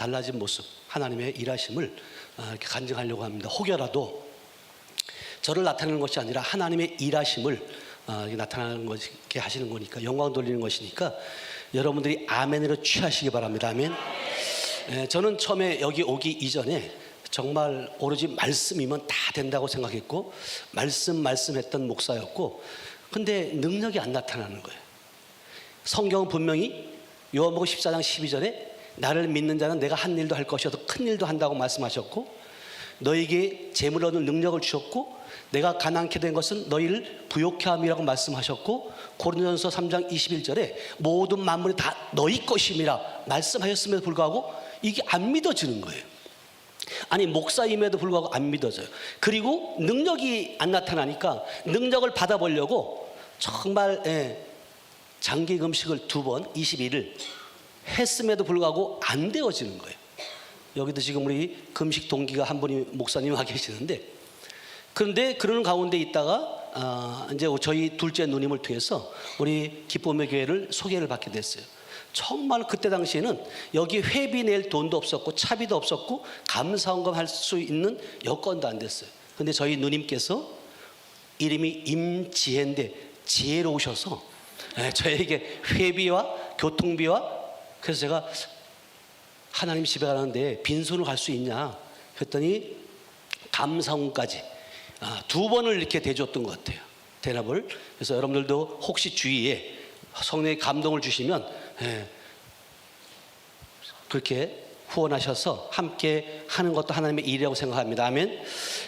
달라진 모습, 하나님의 일하심을 이렇게 간증하려고 합니다. 혹여라도 저를 나타내는 것이 아니라 하나님의 일하심을 나타나는 것게 하시는 거니까, 영광 돌리는 것이니까 여러분들이 아멘으로 취하시기 바랍니다. 아멘. 저는 처음에 여기 오기 이전에 정말 오로지 말씀이면 다 된다고 생각했고 말씀했던 목사였고, 근데 능력이 안 나타나는 거예요. 성경은 분명히 요한복음 14장 12절에 나를 믿는 자는 내가 한 일도 할 것이어도 큰 일도 한다고 말씀하셨고, 너에게 재물 얻는 능력을 주셨고, 내가 가난케 된 것은 너희를 부욕케 함이라고 말씀하셨고, 고린도전서 3장 21절에 모든 만물이 다 너희 것임이라 말씀하셨음에도 불구하고 이게 안 믿어지는 거예요. 아니, 목사임에도 불구하고 안 믿어져요. 그리고 능력이 안 나타나니까 능력을 받아보려고 정말 장기 금식을 2번 21일 했음에도 불구하고 안 되어지는 거예요. 여기도 지금 우리 금식 동기가 한 분이 목사님 와 계시는데, 그런데 그러는 가운데 있다가 이제 저희 둘째 누님을 통해서 우리 기쁨의 교회를 소개를 받게 됐어요. 정말 그때 당시에는 여기 회비 낼 돈도 없었고 차비도 없었고 감사원금 할 수 있는 여건도 안 됐어요. 근데 저희 누님께서 이름이 임지혜인데 지혜로우셔서 저에게 회비와 교통비와, 그래서 제가 하나님 집에 가는데 빈손으로 갈 수 있냐 했더니 감사원까지 2번을 이렇게 대줬던 것 같아요, 대납을. 그래서 여러분들도 혹시 주위에 성령의 감동을 주시면 그렇게 후원하셔서 함께 하는 것도 하나님의 일이라고 생각합니다. 아멘.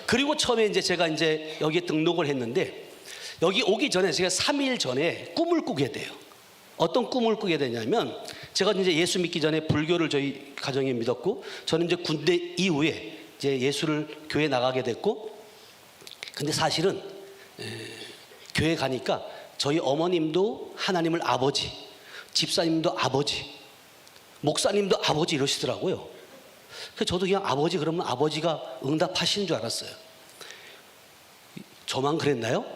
그리고 처음에 제가 여기에 등록을 했는데, 여기 오기 전에 제가 3일 전에 꿈을 꾸게 돼요. 어떤 꿈을 꾸게 되냐면, 제가 예수 믿기 전에 불교를 저희 가정에 믿었고, 저는 군대 이후에 예수를 교회 나가게 됐고, 근데 사실은 교회 가니까 저희 어머님도 하나님을 아버지, 집사님도 아버지, 목사님도 아버지 이러시더라고요. 그래서 저도 그냥 아버지 그러면 아버지가 응답하시는 줄 알았어요. 저만 그랬나요?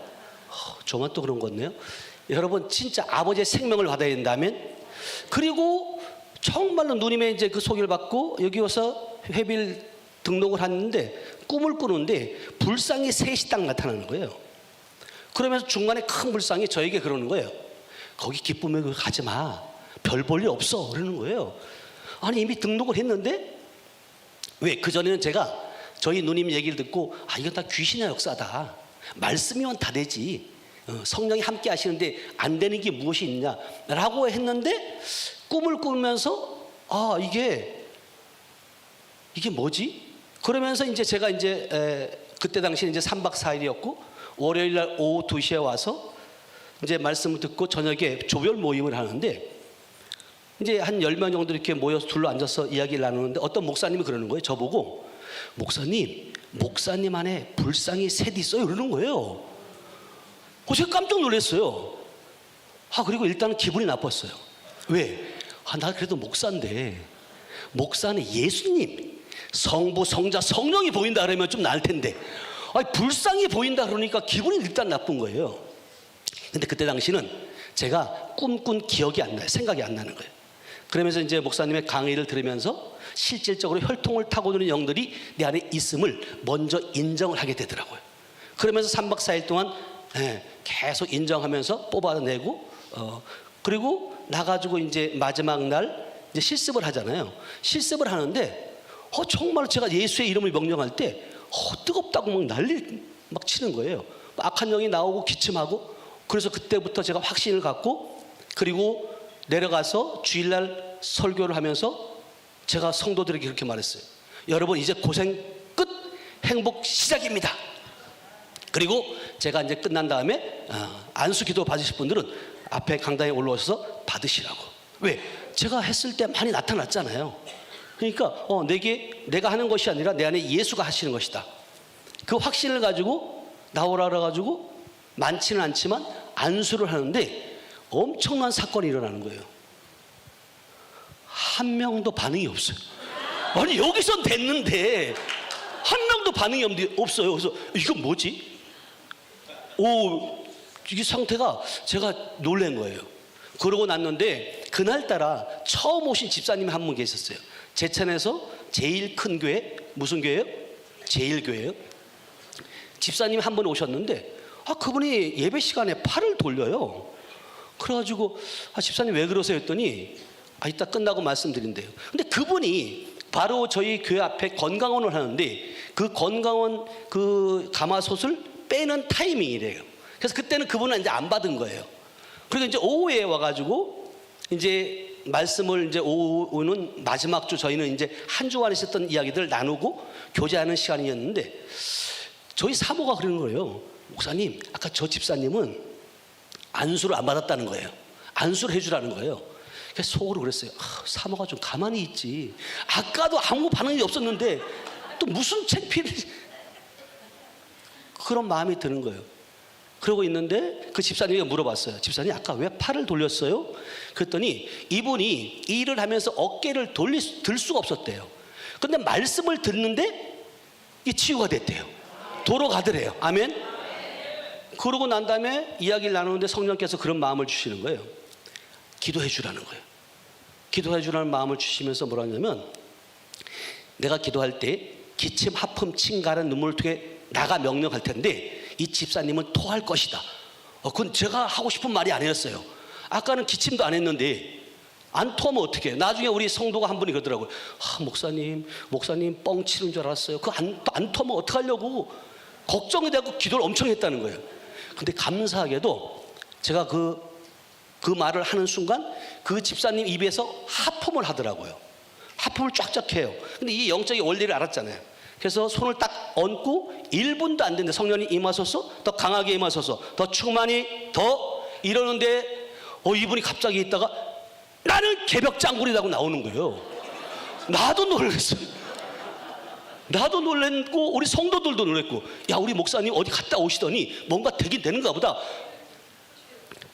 저만 또 그런 거네요. 여러분, 진짜 아버지의 생명을 받아야 된다면, 그리고 정말로 누님의 그 소개를 받고 여기 와서 회비를 등록을 하는데 꿈을 꾸는데 불상이 셋이 딱 나타나는 거예요. 그러면서 중간에 큰 불상이 저에게 그러는 거예요. 거기 기쁨의 교회 가지 마. 별 볼 일 없어. 그러는 거예요. 아니, 이미 등록을 했는데 왜? 그전에는 제가 저희 누님 얘기를 듣고 이건 다 귀신의 역사다. 말씀이면 다 되지. 성령이 함께 하시는데 안 되는 게 무엇이 있냐라고 했는데, 꿈을 꾸면서 이게 뭐지? 그러면서 제가 그때 당시에 3박 4일이었고 월요일 날 오후 2시에 와서 말씀을 듣고 저녁에 조별 모임을 하는데, 한 10명 정도 이렇게 모여서 둘러 앉아서 이야기를 나누는데 어떤 목사님이 그러는 거예요. 저보고, 목사님 안에 불상이 셋 있어요. 그러는 거예요. 제가 깜짝 놀랐어요. 그리고 일단은 기분이 나빴어요. 왜? 나 그래도 목사인데, 목사는 예수님, 성부, 성자, 성령이 보인다 그러면 좀 나을 텐데, 불상이 보인다 그러니까 기분이 일단 나쁜 거예요. 근데 그때 당시는 제가 꿈꾼 기억이 안 나요. 생각이 안 나는 거예요. 그러면서 목사님의 강의를 들으면서 실질적으로 혈통을 타고드는 영들이 내 안에 있음을 먼저 인정을 하게 되더라고요. 그러면서 3박 4일 동안 계속 인정하면서 뽑아내고, 그리고 나가지고 마지막 날 실습을 하잖아요. 실습을 하는데 정말 제가 예수의 이름을 명령할 때 뜨겁다고 막 난리 막 치는 거예요. 악한 영이 나오고 기침하고. 그래서 그때부터 제가 확신을 갖고, 그리고 내려가서 주일날 설교를 하면서 제가 성도들에게 그렇게 말했어요. 여러분, 이제 고생 끝, 행복 시작입니다. 그리고 제가 끝난 다음에 안수 기도 받으실 분들은 앞에 강당에 올라오셔서 받으시라고. 왜? 제가 했을 때 많이 나타났잖아요. 그러니까 내가 하는 것이 아니라 내 안에 예수가 하시는 것이다. 그 확신을 가지고 나오라 그래가지고 많지는 않지만 안수를 하는데 엄청난 사건이 일어나는 거예요. 한 명도 반응이 없어요. 아니, 여기선 됐는데 한 명도 반응이 없어요. 그래서 이건 뭐지? 이게 상태가, 제가 놀란 거예요. 그러고 났는데 그날따라 처음 오신 집사님이 한 분 계셨어요. 제천에서 제일 큰 교회, 무슨 교회예요? 제일교회예요. 집사님이 한 번 오셨는데 그분이 예배 시간에 팔을 돌려요. 그래가지고 집사님 왜 그러세요 했더니 이따 끝나고 말씀드린대요. 근데 그분이 바로 저희 교회 앞에 건강원을 하는데 그 건강원 그 가마솥을 빼는 타이밍이래요. 그래서 그때는 그분은 이제 안 받은 거예요. 그리고 이제 오후에 와가지고 이제 말씀을 이제 오후는 마지막 주 저희는 이제 한 주간 있었던 이야기들 나누고 교제하는 시간이었는데 저희 사모가 그러는 거예요. 목사님, 아까 저 집사님은 안수를 안 받았다는 거예요. 안수를 해주라는 거예요. 그래서 속으로 그랬어요. 사모가 좀 가만히 있지. 아까도 아무 반응이 없었는데 또 무슨 창피를. 그런 마음이 드는 거예요. 그러고 있는데 그 집사님이 물어봤어요. 집사님 아까 왜 팔을 돌렸어요? 그랬더니 이분이 일을 하면서 어깨를 들 수가 없었대요. 근데 말씀을 듣는데 이 치유가 됐대요. 돌아가더래요. 아멘. 그러고 난 다음에 이야기를 나누는데 성령께서 그런 마음을 주시는 거예요. 기도해 주라는 거예요. 기도해 주라는 마음을 주시면서 뭐라 하냐면 내가 기도할 때 기침, 하품, 침, 가는 눈물을 통해 나가 명령할 텐데 이 집사님은 토할 것이다. 그건 제가 하고 싶은 말이 아니었어요. 아까는 기침도 안 했는데 안 토하면 어떡해. 나중에 우리 성도가 한 분이 그러더라고요. 목사님 뻥 치는 줄 알았어요. 그거 안 토하면 어떡하려고 걱정이 되고 기도를 엄청 했다는 거예요. 근데 감사하게도 제가 그 말을 하는 순간 그 집사님 입에서 하품을 하더라고요. 하품을 쫙쫙 해요. 근데 이 영적인 원리를 알았잖아요. 그래서 손을 딱 얹고 1분도 안 됐는데 성령이 임하소서, 더 강하게 임하소서, 더 충만히 더 이러는데 이분이 갑자기 있다가 나는 개벽장군이라고 나오는 거예요. 나도 놀랐어요. 나도 놀랬고 우리 성도들도 놀랬고 야 우리 목사님 어디 갔다 오시더니 뭔가 되긴 되는가 보다.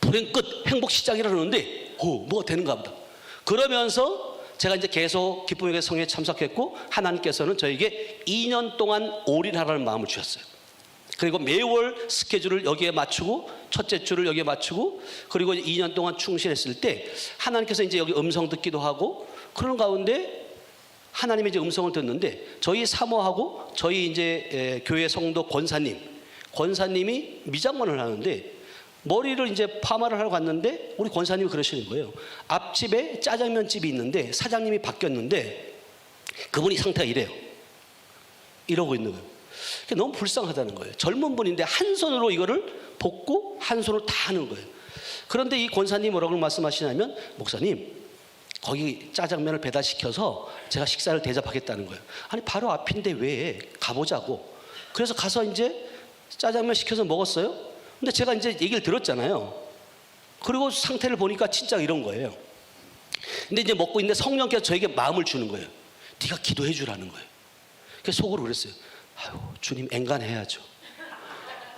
불행 끝 행복 시작이라 그러는데 뭐가 되는가 보다. 그러면서 제가 이제 계속 기쁨의 성회에 참석했고 하나님께서는 저에게 2년 동안 올인하라는 마음을 주셨어요. 그리고 매월 스케줄을 여기에 맞추고 첫째 주를 여기에 맞추고 그리고 2년 동안 충실했을 때 하나님께서 이제 여기 음성 듣기도 하고 그런 가운데 하나님의 이제 음성을 듣는데 저희 사모하고 저희 이제 교회 성도 권사님이 미장원을 하는데 머리를 이제 파마를 하러 갔는데 우리 권사님이 그러시는 거예요. 앞집에 짜장면 집이 있는데 사장님이 바뀌었는데 그분이 상태가 이러고 있는 거예요. 너무 불쌍하다는 거예요. 젊은 분인데 한 손으로 이거를 볶고 한 손으로 다 하는 거예요. 그런데 이 권사님이 뭐라고 말씀하시냐면 목사님 거기 짜장면을 배달시켜서 제가 식사를 대접하겠다는 거예요. 아니 바로 앞인데 왜 가보자고. 그래서 가서 이제 짜장면 시켜서 먹었어요. 근데 제가 이제 얘기를 들었잖아요. 그리고 상태를 보니까 진짜 이런 거예요. 근데 이제 먹고 있는데 성령께서 저에게 마음을 주는 거예요. 네가 기도해 주라는 거예요. 그래서 속으로 그랬어요. 주님 앵간해야죠.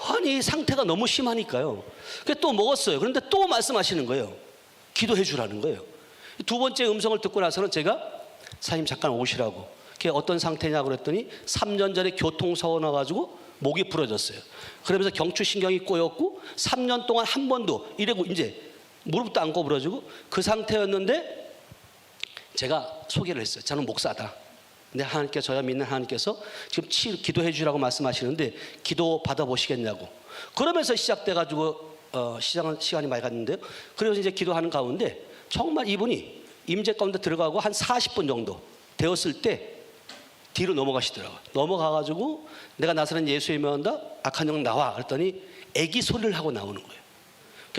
아니 상태가 너무 심하니까요. 그래서 또 먹었어요. 그런데 또 말씀하시는 거예요. 기도해 주라는 거예요. 두 번째 음성을 듣고 나서는 제가 사장님 잠깐 오시라고. 그게 어떤 상태냐고 그랬더니 3년 전에 교통사고 나가지고 목이 부러졌어요. 그러면서 경추신경이 꼬였고 3년 동안 한 번도 이래고 이제 무릎도 안 구부러지고 그 상태였는데 제가 소개를 했어요. 저는 목사다. 근데 하나님께서 저야 믿는 하나님께서 지금 기도해 주라고 말씀하시는데 기도 받아보시겠냐고. 그러면서 시작돼가지고 시간이 많이 갔는데요. 그래서 이제 기도하는 가운데 정말 이분이 임재 가운데 들어가고 한 40분 정도 되었을 때 뒤로 넘어가시더라고요. 넘어가가지고 내가 나사렛 예수의 명한다 악한 영 나와 그랬더니 애기 소리를 하고 나오는 거예요.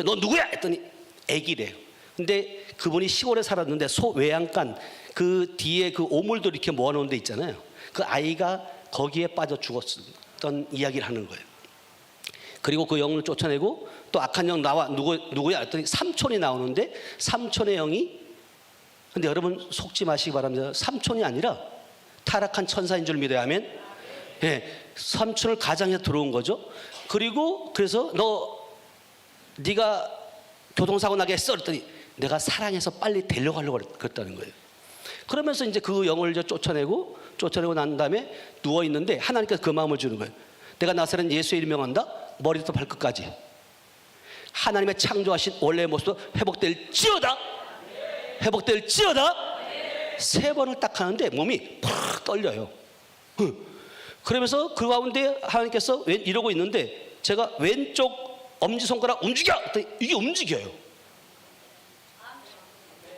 너 누구야? 했더니 애기래요. 근데 그분이 시골에 살았는데 소 외양간 그 뒤에 그 오물들 이렇게 모아놓은 데 있잖아요. 그 아이가 거기에 빠져 죽었던 이야기를 하는 거예요. 그리고 그 영을 쫓아내고 또 악한 영 나와 누구야? 했더니 삼촌이 나오는데 삼촌의 영이 근데 여러분 속지 마시기 바랍니다. 삼촌이 아니라 타락한 천사인 줄 믿어야 하면 삼촌을 가장해서 들어온 거죠. 그리고 그래서 네가 교통사고 나게 했어 그랬더니 내가 사랑해서 빨리 데려가려고 그랬다는 거예요. 그러면서 이제 그 영을 이제 쫓아내고 난 다음에 누워 있는데 하나님께서 그 마음을 주는 거예요. 내가 나사렛 예수의 이름 명한다. 머리부터 발끝까지 하나님의 창조하신 원래의 모습도 회복될지어다. 3번을 딱 하는데 몸이 팍 떨려요. 그러면서 그 가운데 하나님께서 이러고 있는데 제가 왼쪽 엄지손가락 움직여! 이게 움직여요.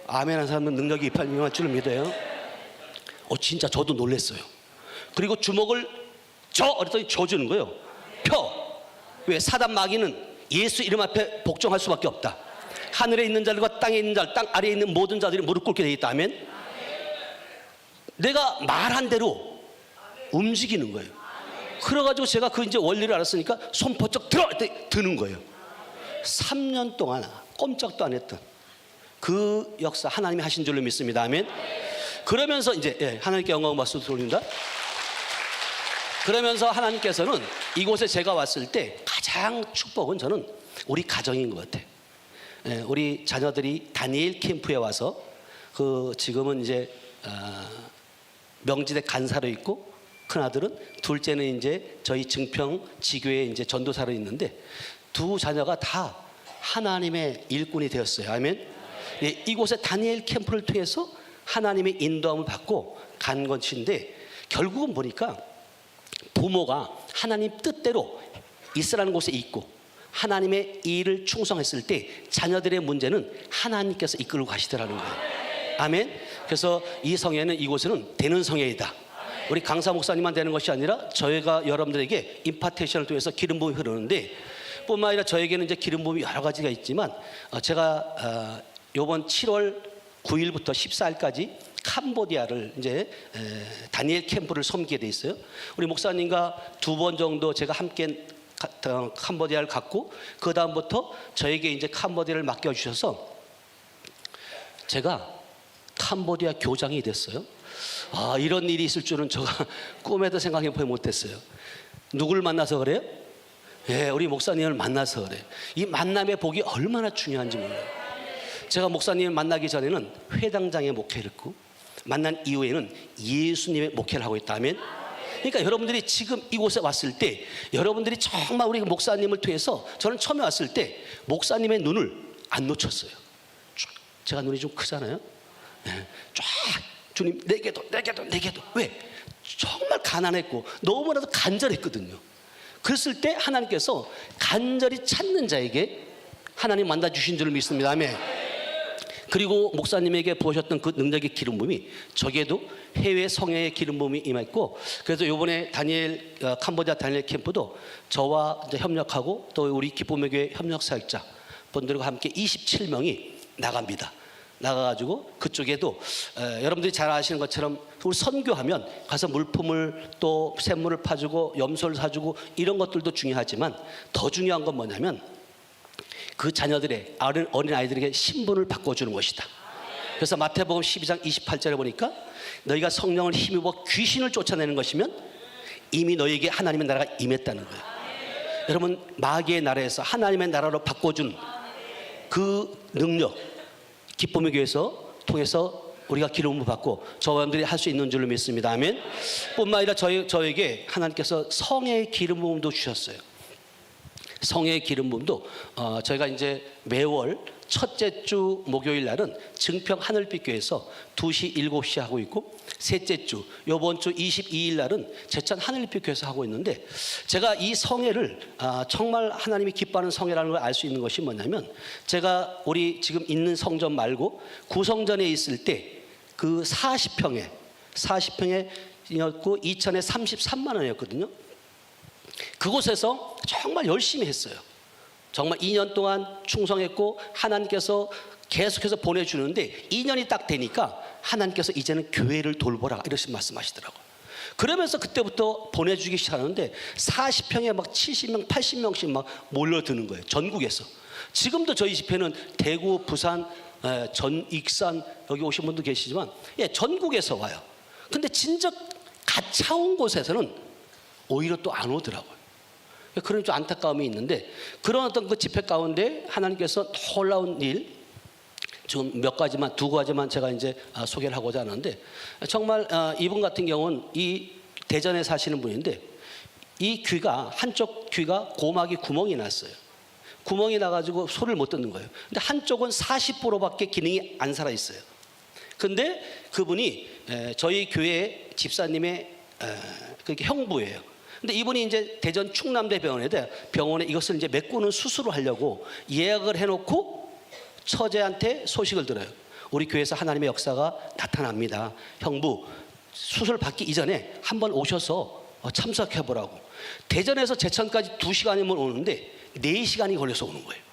아멘 하는 사람은 능력이 임할 줄을 믿어요. 진짜 저도 놀랐어요. 그리고 주먹을 그랬더니 져주는 거예요. 펴. 왜? 사단 마귀는 예수 이름 앞에 복종할 수밖에 없다. 하늘에 있는 자들과 땅에 있는 자, 땅 아래에 있는 모든 자들이 무릎 꿇게 되어 있다. 아멘. 내가 말한 대로 움직이는 거예요. 그래가지고 제가 그 이제 원리를 알았으니까 손 번쩍 들어! 드는 거예요. 3년 동안 꼼짝도 안 했던 그 역사 하나님이 하신 줄로 믿습니다. 아멘. 그러면서 이제 하나님께 영광 박수 돌립니다. 그러면서 하나님께서는 이곳에 제가 왔을 때 가장 축복은 저는 우리 가정인 것 같아요. 우리 자녀들이 다니엘 캠프에 와서 지금은 이제 명지대 간사로 있고 큰 아들은, 둘째는 이제 저희 증평 지교에 이제 전도사로 있는데 두 자녀가 다 하나님의 일꾼이 되었어요. 아멘. 이곳에 다니엘 캠프를 통해서 하나님의 인도함을 받고 간 것인데 결국은 보니까 부모가 하나님 뜻대로 있으라는 곳에 있고 하나님의 일을 충성했을 때 자녀들의 문제는 하나님께서 이끌고 가시더라는 거예요. 아멘. 그래서 이 성회는, 이곳은 되는 성회이다. 우리 강사 목사님만 되는 것이 아니라 저희가 여러분들에게 임파테이션을 통해서 기름 부음이 흐르는데, 뿐만 아니라 저에게는 이제 기름 부음이 여러 가지가 있지만 제가 이번 7월 9일부터 14일까지 캄보디아를 이제 다니엘 캠프를 섬기게 돼 있어요. 우리 목사님과 2번 정도 제가 함께 캄보디아를 갔고, 그 다음부터 저에게 이제 캄보디아를 맡겨주셔서 제가 캄보디아 교장이 됐어요. 이런 일이 있을 줄은 제가 꿈에도 생각해 보지 못했어요. 누굴 만나서 그래요? 우리 목사님을 만나서 그래요. 이 만남의 복이 얼마나 중요한지 몰라요. 제가 목사님을 만나기 전에는 회당장의 목회를 했고, 만난 이후에는 예수님의 목회를 하고 있다면, 그러니까 여러분들이 지금 이곳에 왔을 때 여러분들이 정말 우리 목사님을 통해서, 저는 처음에 왔을 때 목사님의 눈을 안 놓쳤어요. 제가 눈이 좀 크잖아요. 쫙 주님 내게도 왜? 정말 가난했고 너무나도 간절했거든요. 그랬을 때 하나님께서 간절히 찾는 자에게 하나님 만나주신 줄을 믿습니다. 아멘. 그리고 목사님에게 부으셨던 그 능력의 기름 부음이 저에게도 해외 성회의 기름 부음이 임했고, 그래서 이번에 캄보디아 다니엘 캠프도 저와 이제 협력하고 또 우리 기쁨의 교회 협력 사역자 분들과 함께 27명이 나갑니다. 나가가지고 그쪽에도 여러분들이 잘 아시는 것처럼 우리 선교하면 가서 물품을 또 샘물을 파주고 염소를 사주고 이런 것들도 중요하지만 더 중요한 건 뭐냐면 그 자녀들의 어린 아이들에게 신분을 바꿔주는 것이다. 그래서 마태복음 12장 28절에 보니까 너희가 성령을 힘입어 귀신을 쫓아내는 것이면 이미 너희에게 하나님의 나라가 임했다는 거예요. 여러분, 마귀의 나라에서 하나님의 나라로 바꿔준 그 능력, 기쁨의 교회에서 통해서 우리가 기름을 받고 저분들이 할 수 있는 줄로 믿습니다. 아멘. 뿐만 아니라 저에게 하나님께서 성의 기름 부음도 주셨어요. 성의 기름 부음도 저희가 이제 매월 첫째 주 목요일 날은 증평 하늘빛 교회에서 2시 7시 하고 있고, 셋째 주 이번 주 22일 날은 제천 하늘빛 교회에서 하고 있는데, 제가 이 성회를 정말 하나님이 기뻐하는 성회라는 걸 알 수 있는 것이 뭐냐면, 제가 우리 지금 있는 성전 말고 구성전에 있을 때 그 40평이었고 2천에 33만 원이었거든요. 그곳에서 정말 열심히 했어요. 정말 2년 동안 충성했고 하나님께서 계속해서 보내주는데 2년이 딱 되니까 하나님께서 이제는 교회를 돌보라 이러신 말씀하시더라고요. 그러면서 그때부터 보내주기 시작하는데 40평에 막 70명 80명씩 막 몰려드는 거예요. 전국에서. 지금도 저희 집회는 대구, 부산, 익산 여기 오신 분도 계시지만 전국에서 와요. 근데 진짜 가차운 곳에서는 오히려 또 안 오더라고요. 그런 좀 안타까움이 있는데, 그런 어떤 그 집회 가운데 하나님께서 놀라운 일, 지금 두 가지만 제가 이제 소개를 하고자 하는데, 정말 이분 같은 경우는 이 대전에 사시는 분인데, 이 한쪽 귀가 고막이 구멍이 났어요. 구멍이 나가지고 소리를 못 듣는 거예요. 근데 한쪽은 40%밖에 기능이 안 살아 있어요. 근데 그분이 저희 교회 집사님의 그게 형부예요. 근데 이분이 이제 대전 충남대 병원에 이것을 이제 메꾸는 수술을 하려고 예약을 해놓고 처제한테 소식을 들어요. 우리 교회에서 하나님의 역사가 나타납니다. 형부 수술 받기 이전에 한번 오셔서 참석해 보라고. 대전에서 제천까지 2시간이면 오는데 4시간이 걸려서 오는 거예요.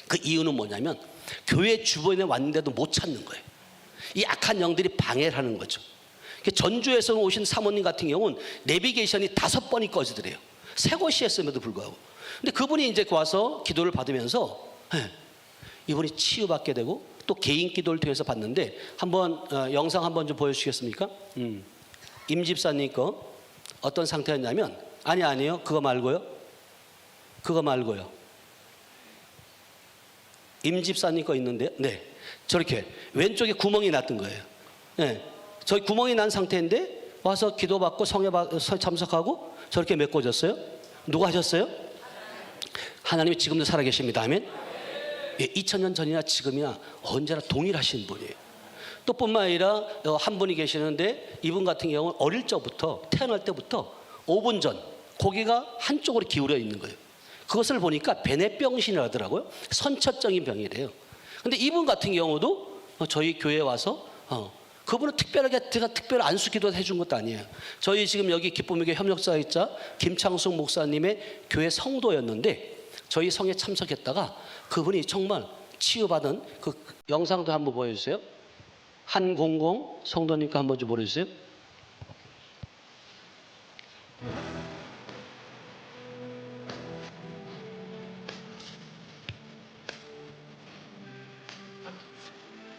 그 이유는 뭐냐면 교회 주변에 왔는데도 못 찾는 거예요. 이 악한 영들이 방해를 하는 거죠. 전주에서 오신 사모님 같은 경우는 내비게이션이 5번이 꺼지더래요. 새 곳이었음에도 불구하고. 근데 그분이 이제 와서 기도를 받으면서 이분이 치유받게 되고 또 개인 기도를 통해서 받는데 한번 영상 한번 좀 보여주시겠습니까? 임 집사님 거 어떤 상태였냐면 아니요 그거 말고요. 임 집사님 거 있는데요. 네, 저렇게 왼쪽에 구멍이 났던 거예요. 네, 저희 구멍이 난 상태인데 와서 기도받고 성회 참석하고 저렇게 메꿔졌어요. 누가 하셨어요? 하나님이 지금도 살아계십니다. 아멘. 2000년 전이나 지금이나 언제나 동일하신 분이에요. 또 뿐만 아니라 한 분이 계시는데 이분 같은 경우는 어릴 적부터 태어날 때부터 5분 전 고개가 한쪽으로 기울어 있는 거예요. 그것을 보니까 베네병신이라더라고요. 선천적인 병이래요. 근데 이분 같은 경우도 저희 교회에 와서 그분은 특별하게 제가 특별 안수기도 해준 것도 아니에요. 저희 지금 여기 기쁨의 교회 협력사이자 김창숙 목사님의 교회 성도였는데 저희 성에 참석했다가 그분이 정말 치유받은 그 영상도 한번 보여주세요. 한공공 성도님과 한번 좀 보여주세요.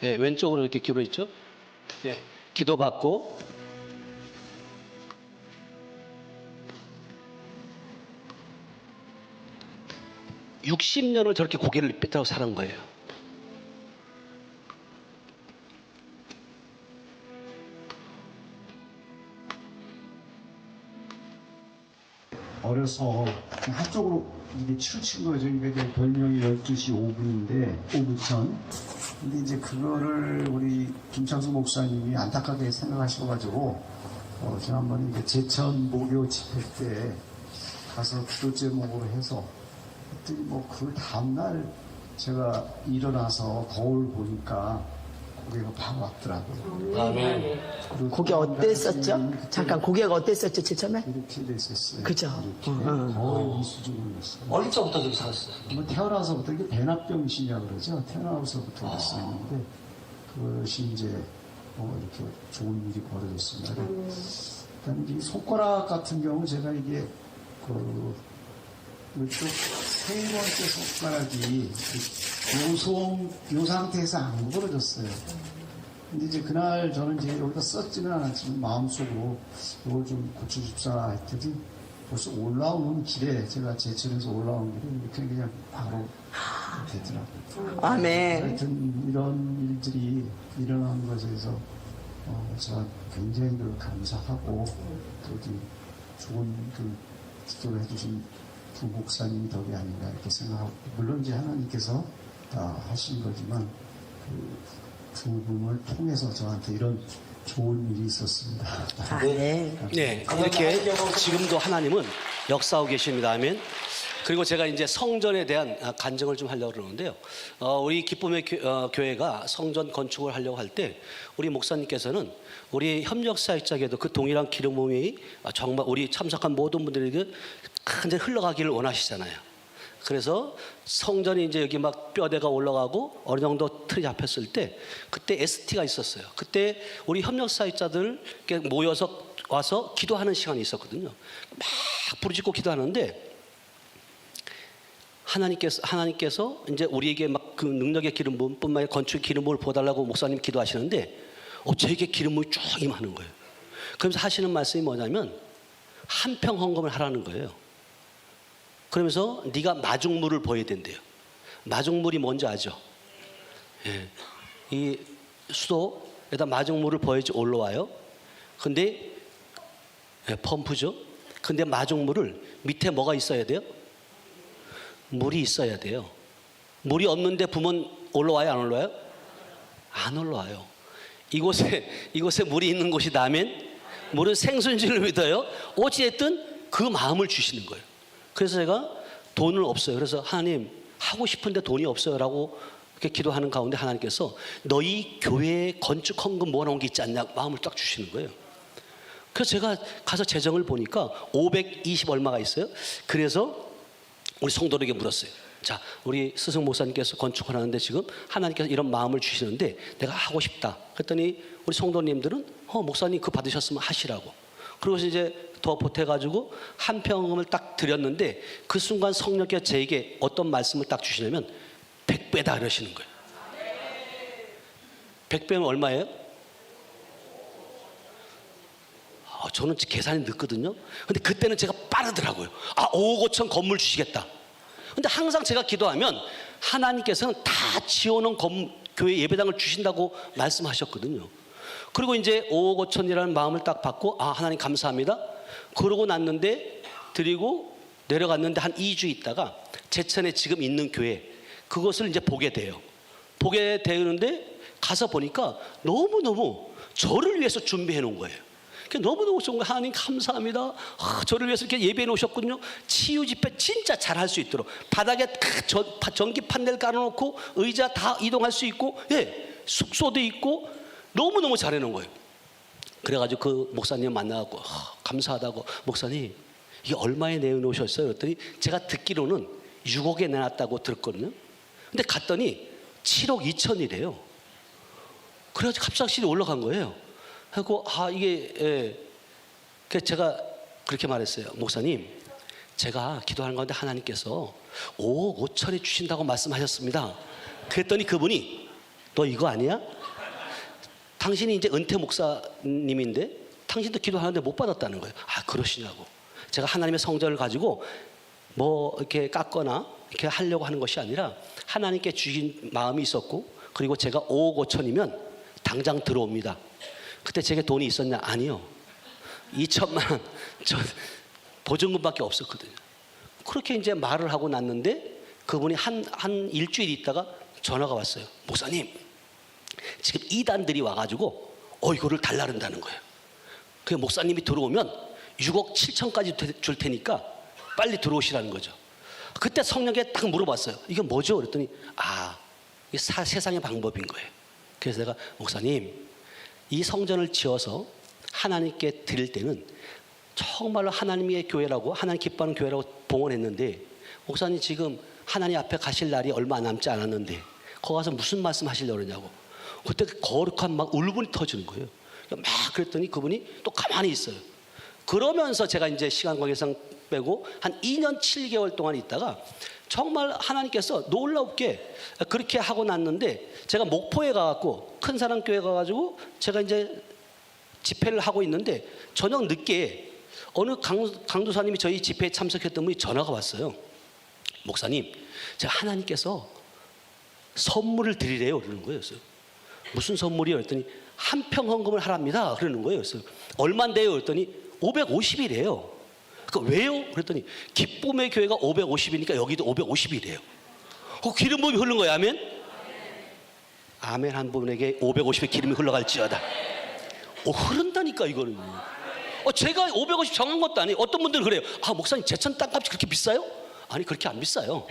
네, 왼쪽으로 이렇게 기울어 있죠. 네, 기도받고 60년을 저렇게 고개를 삐뚤어 사는 거예요. 어려서 한쪽으로 이게 치우친 거죠. 이게 별명이 12시 5분인데 5분 전. 근데 이제 그거를 우리 김창수 목사님이 안타깝게 생각하셔가지고 지난번에 이제 제천 목요 집회 때 가서 기도 제목으로 해서 그랬더니 뭐 그 다음날 제가 일어나서 거울 보니까 고개가 바로 왔더라고요. 아멘. 고개 어땠었죠? 잠깐 고개가 어땠었죠, 제일 처음에? 이렇게 됐었어요. 그죠? 이렇게 거의 이 수준이었어요. 어릴 적부터 그렇게 살았어요. 뭐 태어나서부터 이게 배납병신이라고 그러죠. 태어나서부터 그랬었는데 그것이 이제 이렇게 좋은 일이 벌어졌습니다. 그다음에 이 손가락 같은 경우 제가 이게 이쪽 세 번째 손가락이 요 상태에서 안 부러졌어요. 근데 이제 그날 저는 이제 여기다 썼지는 않았지만 마음속으로 이걸 좀 고쳐줍사 했더니 벌써 올라오는 길에 제가 제천에서 올라온 길에 이렇게 그냥 바로 되더라고요. 아멘. 하여튼 이런 일들이 일어난 것에서 제가 굉장히 감사하고 또 좋은 기도를 해주신 두 목사님이 덕이 아닌가 이렇게 생각하고 물론 이제 하나님께서 다 하신 거지만 두 분을 통해서 저한테 이런 좋은 일이 있었습니다. 아멘. 네, 이렇게 지금도 하나님은 역사하고 계십니다. 아멘. 그리고 제가 이제 성전에 대한 간증을 좀 하려고 그러는데요. 우리 기쁨의 교회가 성전 건축을 하려고 할 때 우리 목사님께서는 우리 협력사역자에게도 그 동일한 기름 부음이 정말 우리 참석한 모든 분들에게 간절히 흘러가기를 원하시잖아요. 그래서 성전이 이제 여기 막 뼈대가 올라가고 어느 정도 틀이 잡혔을 때 그때 ST가 있었어요. 그때 우리 협력사역자들 모여서 와서 기도하는 시간이 있었거든요. 막 부르짖고 기도하는데 하나님께서 이제 우리에게 막 그 능력의 기름 부음뿐만 아니라 건축의 기름 부음을 보달라고 목사님 기도하시는데 저에게 기름 부음이 쭉 임하는 거예요. 그러면서 하시는 말씀이 뭐냐면 한평 헌금을 하라는 거예요. 그러면서 네가 마중물을 보여야 된대요. 마중물이 뭔지 아죠? 예. 이 수도에다 마중물을 보여야지 올라와요. 근데 펌프죠. 근데 마중물을 밑에 뭐가 있어야 돼요? 물이 있어야 돼요. 물이 없는데 부으면 올라와요? 안 올라와요? 안 올라와요. 이곳에 물이 있는 곳이다. 아멘. 물은 생수인 줄 믿어요. 어찌됐든 그 마음을 주시는 거예요. 그래서 제가 돈은 없어요. 그래서 하나님 하고 싶은데 돈이 없어요라고 이렇게 기도하는 가운데 하나님께서 너희 교회에 건축 헌금 모아놓은 게 있지 않냐 마음을 딱 주시는 거예요. 그래서 제가 가서 재정을 보니까 520 얼마가 있어요. 그래서 우리 성도에게 물었어요. 자, 우리 스승 목사님께서 건축을 하는데 지금 하나님께서 이런 마음을 주시는데 내가 하고 싶다. 그랬더니 우리 성도님들은 목사님 그거 받으셨으면 하시라고. 그리고 이제 더 보태가지고 한 평을 딱 드렸는데 그 순간 성령께서 저에게 어떤 말씀을 딱 주시냐면 100배다 이러시는 거예요. 100배는 얼마예요? 저는 계산이 늦거든요. 근데 그때는 제가 빠르더라고요. 5억 5천 건물 주시겠다. 근데 항상 제가 기도하면 하나님께서는 다 지어놓은 교회 예배당을 주신다고 말씀하셨거든요. 그리고 이제 5억 5천이라는 마음을 딱 받고 하나님 감사합니다. 그러고 났는데 드리고 내려갔는데 한 2주 있다가 제천에 지금 있는 교회 그것을 이제 보게 돼요. 보게 되는데 가서 보니까 너무너무 저를 위해서 준비해 놓은 거예요. 너무너무 좋은 거예요. 하나님 감사합니다. 저를 위해서 이렇게 예배해 놓으셨군요. 치유 집회 진짜 잘할 수 있도록 바닥에 전기 판넬 깔아놓고 의자 다 이동할 수 있고 숙소도 있고 너무너무 잘해 놓은 거예요. 그래가지고 그 목사님 만나고 감사하다고 목사님 이게 얼마에 내놓으셨어요? 그랬더니 제가 듣기로는 6억에 내놨다고 들었거든요. 근데 갔더니 7억 2천이래요. 그래가지고 갑작스레 올라간 거예요. 하고 이게 그래서 제가 그렇게 말했어요. 목사님 제가 기도하는 가운데 하나님께서 5억 5천에 주신다고 말씀하셨습니다. 그랬더니 그분이 너 이거 아니야? 당신이 이제 은퇴 목사님인데 당신도 기도하는데 못 받았다는 거예요. 그러시냐고. 제가 하나님의 성전을 가지고 뭐 이렇게 깎거나 이렇게 하려고 하는 것이 아니라 하나님께 주신 마음이 있었고 그리고 제가 5억 5천이면 당장 들어옵니다. 그때 제게 돈이 있었냐? 아니요. 2천만 원 저 보증금밖에 없었거든요. 그렇게 이제 말을 하고 났는데 그분이 한 일주일 있다가 전화가 왔어요. 목사님 지금 이단들이 와가지고 이거를 달라른다는 거예요. 그 목사님이 들어오면 6억 7천까지 줄 테니까 빨리 들어오시라는 거죠. 그때 성령께 딱 물어봤어요. 이게 뭐죠? 그랬더니 이게 세상의 방법인 거예요. 그래서 내가 목사님 이 성전을 지어서 하나님께 드릴 때는 정말로 하나님의 교회라고 하나님 기뻐하는 교회라고 봉헌했는데 목사님 지금 하나님 앞에 가실 날이 얼마 남지 않았는데 거기 가서 무슨 말씀 하시려고 그러냐고. 그때 거룩한 막 울분이 터지는 거예요. 막 그랬더니 그분이 또 가만히 있어요. 그러면서 제가 이제 시간 관계상 빼고 한 2년 7개월 동안 있다가 정말 하나님께서 놀랍게 그렇게 하고 났는데 제가 목포에 가갖고 큰 사랑교회 가가지고 제가 이제 집회를 하고 있는데 저녁 늦게 어느 강도사님이 저희 집회에 참석했던 분이 전화가 왔어요. 목사님 제가 하나님께서 선물을 드리래요 그러는 거예요. 그래서 무슨 선물이요? 그랬더니 한 평 헌금을 하랍니다 그러는 거예요. 그래서 얼마인데요? 그랬더니 550이래요. 왜요? 그랬더니 기쁨의 교회가 550이니까 여기도 550이래요. 기름 부음이 흐른 거예요. 아멘? 아멘 한 분에게 550의 기름이 흘러갈지어다. 흐른다니까 이거는. 제가 550 정한 것도 아니에요. 어떤 분들은 그래요. 목사님 제천 땅값이 그렇게 비싸요? 아니 그렇게 안 비싸요.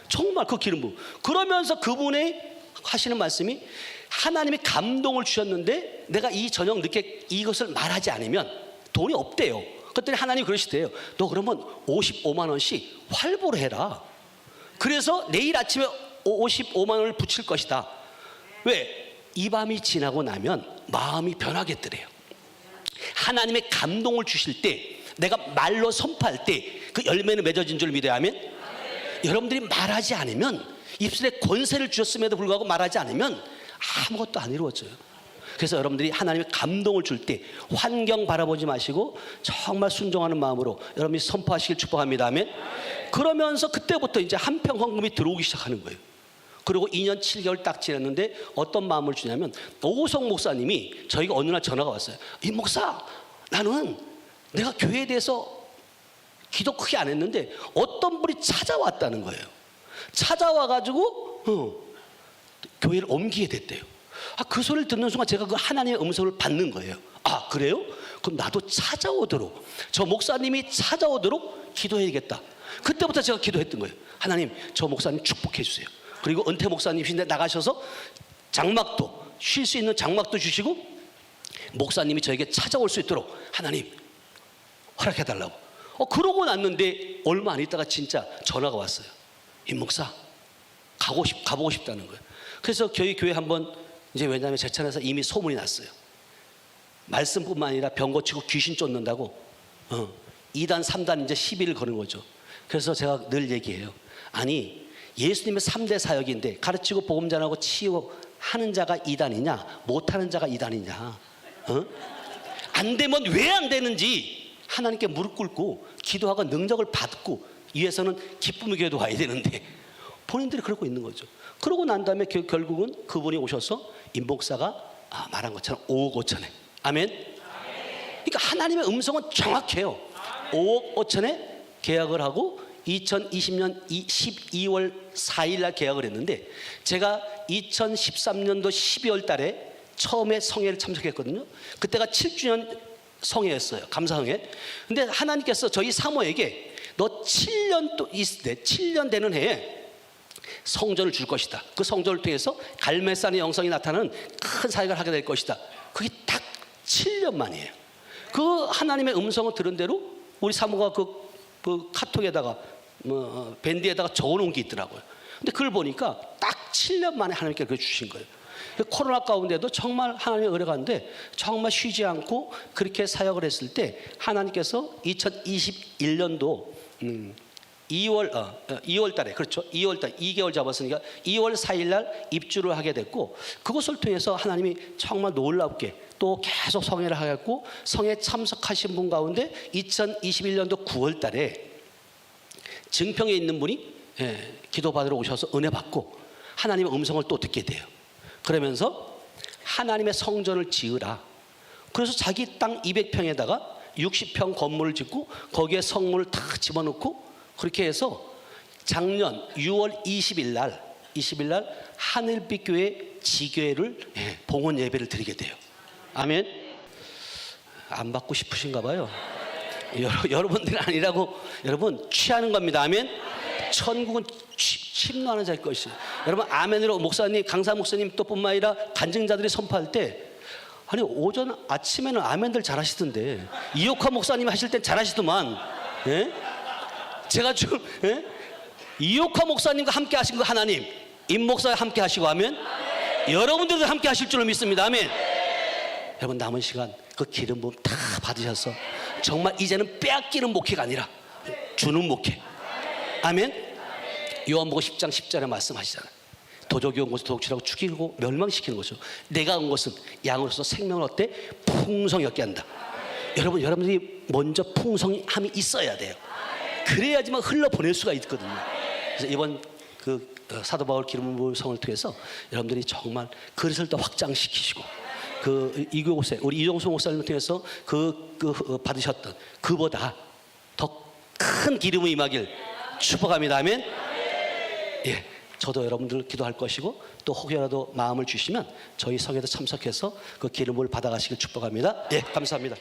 정말 그 기름 부음. 그러면서 그분의 하시는 말씀이 하나님이 감동을 주셨는데 내가 이 저녁 늦게 이것을 말하지 않으면 돈이 없대요. 그랬더니 하나님이 그러시대요. 너 그러면 55만 원씩 활보를 해라. 그래서 내일 아침에 55만 원을 붙일 것이다. 왜? 이 밤이 지나고 나면 마음이 변하겠더래요. 하나님의 감동을 주실 때 내가 말로 선포할 때 그 열매는 맺어진 줄 믿어야 하면 여러분들이 말하지 않으면 입술에 권세를 주셨음에도 불구하고 말하지 않으면 아무것도 안 이루어져요. 그래서 여러분들이 하나님의 감동을 줄 때 환경 바라보지 마시고 정말 순종하는 마음으로 여러분이 선포하시길 축복합니다. 아멘. 그러면서 그때부터 이제 한 평 헌금이 들어오기 시작하는 거예요. 그리고 2년 7개월 딱 지났는데 어떤 마음을 주냐면 오성 목사님이 저희가 어느 날 전화가 왔어요. 이 목사 나는 내가 교회에 대해서 기도 크게 안 했는데 어떤 분이 찾아왔다는 거예요. 찾아와가지고 교회를 옮기게 됐대요. 그 소리를 듣는 순간 제가 그 하나님의 음성을 받는 거예요. 아, 그래요? 그럼 나도 찾아오도록, 저 목사님이 찾아오도록 기도해야겠다. 그때부터 제가 기도했던 거예요. 하나님, 저 목사님 축복해 주세요. 그리고 은퇴 목사님이신데 나가셔서 장막도, 쉴 수 있는 장막도 주시고 목사님이 저에게 찾아올 수 있도록 하나님 허락해 달라고. 그러고 났는데 얼마 안 있다가 진짜 전화가 왔어요. 임 목사 가보고 싶다는 거예요. 그래서 저희 교회 한번, 이제 왜냐하면 제천에서 이미 소문이 났어요. 말씀뿐만 아니라 병 고치고 귀신 쫓는다고 2단 3단 이제 시비를 거는 거죠. 그래서 제가 늘 얘기해요. 아니, 예수님의 3대 사역인데 가르치고 복음 전하고 치유고 하는 자가 2단이냐 못하는 자가 2단이냐, 안 되면 왜 안 되는지 하나님께 무릎 꿇고 기도하고 능력을 받고 위해서는 기쁨의 교회도 와야 되는데 본인들이 그러고 있는 거죠. 그러고 난 다음에 결국은 그분이 오셔서 임 목사가 말한 것처럼 5억 5천에, 아멘. 그러니까 하나님의 음성은 정확해요. 5억 5천에 계약을 하고 2020년 12월 4일 날 계약을 했는데, 제가 2013년도 12월 달에 처음에 성회를 참석했거든요. 그때가 7주년 성회였어요. 감사성회. 근데 하나님께서 저희 사모에게 너 7년 또 있을 때 7년 되는 해에 성전을 줄 것이다. 그 성전을 통해서 갈매산의 영성이 나타나는 큰 사역을 하게 될 것이다. 그게 딱 7년 만이에요. 그 하나님의 음성을 들은 대로 우리 사모가 그 카톡에다가 밴드에다가 적어놓은 게 있더라고요. 근데 그걸 보니까 딱 7년 만에 하나님께 그걸 주신 거예요. 코로나 가운데도 정말 하나님의 은혜가 가운데 정말 쉬지 않고 그렇게 사역을 했을 때 하나님께서 2021년도 2월 달에, 그렇죠, 2월 달 2개월 잡았으니까 2월 4일 날 입주를 하게 됐고, 그것을 통해서 하나님이 정말 놀랍게 또 계속 성회를 하겠고, 성회 참석하신 분 가운데 2021년도 9월 달에 증평에 있는 분이 기도받으러 오셔서 은혜 받고 하나님의 음성을 또 듣게 돼요. 그러면서 하나님의 성전을 지으라. 그래서 자기 땅 200평에다가 60평 건물을 짓고 거기에 성물을 다 집어넣고, 그렇게 해서 작년 6월 20일 날 하늘빛 교회 지교회를 봉헌 예배를 드리게 돼요. 아멘. 안 받고 싶으신가 봐요. 여러분들이 아니라고, 여러분 취하는 겁니다. 아멘. 천국은 침노하는 자일 것이에요. 여러분 아멘으로 목사님, 강사 목사님 또 뿐만 아니라 간증자들이 선포할 때, 아니 오전 아침에는 아멘들 잘하시던데 이옥화 목사님 하실 땐 잘하시더만, 제가 좀 이옥화 목사님과 함께 하신 거 하나님, 임 목사와 함께 하시고 하면 여러분들도 함께 하실 줄로 믿습니다. 아멘. 여러분 남은 시간 그 기름 부음 다 받으셔서 정말 이제는 빼앗기는 목회가 아니라 주는 목회. 아멘. 요한복음 10장 10절에 말씀하시잖아요. 도적이 온 것은 도둑질하고 죽이고 멸망시키는 거죠. 내가 온 것은 양으로서 생명을 어때? 풍성히 얻게 한다. 여러분들이 먼저 풍성함이 있어야 돼요. 그래야지만 흘러보낼 수가 있거든요. 그래서 이번 사도 바울 기름 부은 성을 통해서 여러분들이 정말 그릇을 더 확장시키시고, 이곳에 우리 이종수 목사님을 통해서 받으셨던 그보다 더 큰 기름이 임하길 축복합니다. 아멘. 예, 저도 여러분들 기도할 것이고, 또 혹여라도 마음을 주시면 저희 성에도 참석해서 그 기름을 받아가시길 축복합니다. 예, 감사합니다.